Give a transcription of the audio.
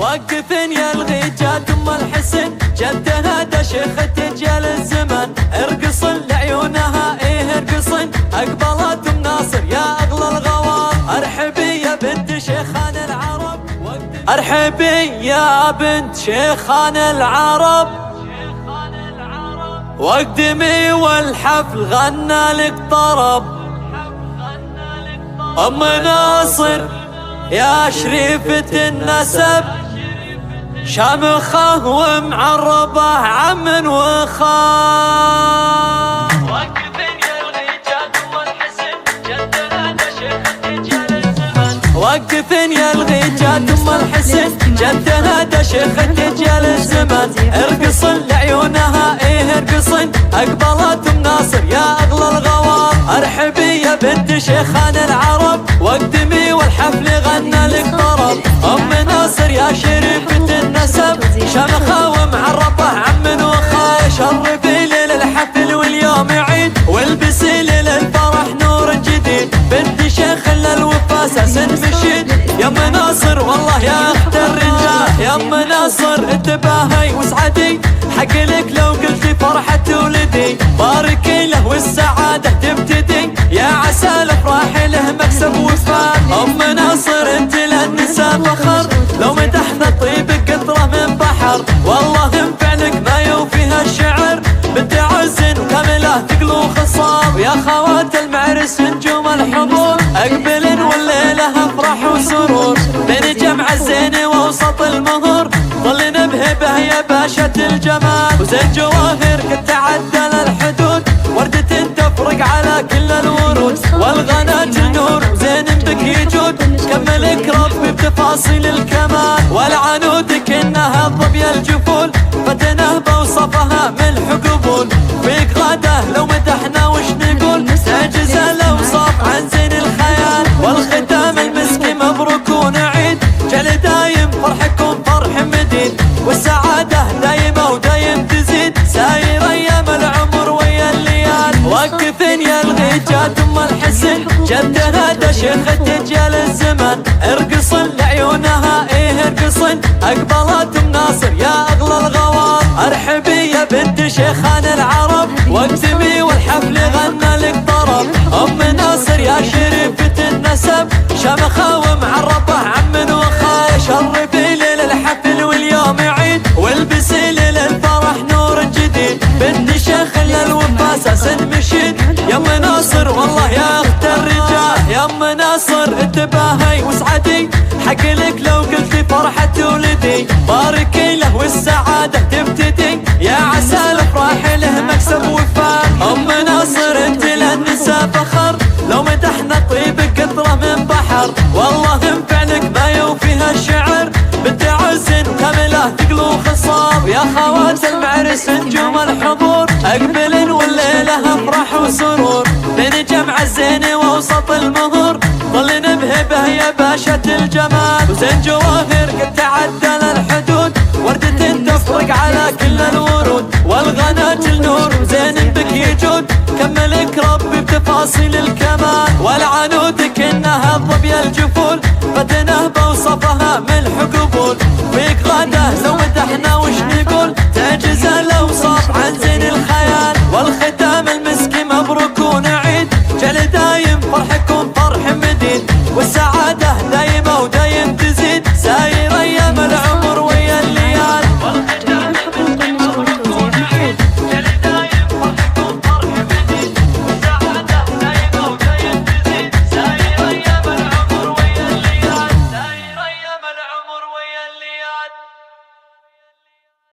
وقفن يا الغيجات ام الحسن جدها دشخت رجال الزمن ارقصن لعيونها ارقصن اقبلت ام ناصر يا اغلى الغوام ارحبي يا بنت شيخان العرب ارحبي يا بنت شيخان العرب واقدمي والحفل غنى لك طرب ام ناصر يا شريفة النسب شامخة ومعربة عم وخال وقفن يا الغيجات ام الحسن جدها دشخت رجال الزمن وقفن يا الغيجات ام الحسن جدها دشخت رجال الزمن ارقصن لعيونها ارقصن اقبلت ام ناصر يا اغلى الغوام ارحبي يا بنت شيخان العرب واقدمي والحفل غنى لك طرب ام ناصر يا شريفة النسب شمخة ومعربة عم وخال شرفي ليل الحفل واليوم عيد والبسي ليل الفرح نور جديد بنت شيخ للوفا اساس مشيد يا ام ناصر والله يا اخت الرجال يا ام ناصر انتباهي واسعدي حق لك لو قلتي فرحة ولدي باركي له والسعادة تبتدي يا عسى الافراح له مكسب وفاء ام ناصر انت للنساء فخر لو مدحنا طيبك قطرة من بحر والله انفعلك ما يوفيها الشعر بنت عز وكاملة تقلو خصام يا خوات المعرس نجوم الحضور اقبلن والليلة افراح وسرور بين جمع الزين ووسط المهور ظلنا بهبه يا باشا الجمال وزين جواهر قد تعدل الحدود وردة تفرق على كل الورود والغنات النور وزين بك يجود كملك ربي بتفاصيل الكمال والعنود كأنها ظبي الجفول فتنه بوصفها ملح قبول فيك غاده لو مدحنا وش نقول تعجز الاوصاف عن زين الخيال والختام المسكي مبروك ونعيد جل دايم فرحكم فرح مديد والسعادة دايمة ودايم تزيد ساير ايام العمر ويا الليال وقفن يا الغيجات ام الحسن جدها دشخت رجال الزمن ارقصن لعيونها ارقصن اقبلت ام ناصر يا اغلى الغوام ارحبي يا بنت شيخان العرب واقدمي والحفل غنى لك طرب ام ناصر يا شريفة النسب شمخة ومعربة عم وخال شرفي ليل الحفل واليوم عيد والبسي ليل الفرح نور جديد بنت شيخ للوفا اساس مشيد يا ام ناصر والله يا اخت الرجال يا ام ناصر انتباهي واسعدي حق لك لو قلتي فرحة ولدي باركي له والسعادة تبتدي يا عسى الافراح له مكسب وفاء ام ناصر انت للنساء فخر لو مدحنا طيبك قطرة من بحر والله انفعلك ما يوفيها الشعر بنت عز وكاملة تقلو خصام يا خوات المعرس نجوم الحضور اقبلن والليلة افراح وسرور بين جمع الزين ووسط المهور ظلنا بهبه يا باشا الجمال وزين جواهر قد تعدل الحدود وردة تفرق على كل الورود والغنات النور وزين بك يجود كملك ربي بتفاصيل الكمال والعنود كأنها ظبي الجفول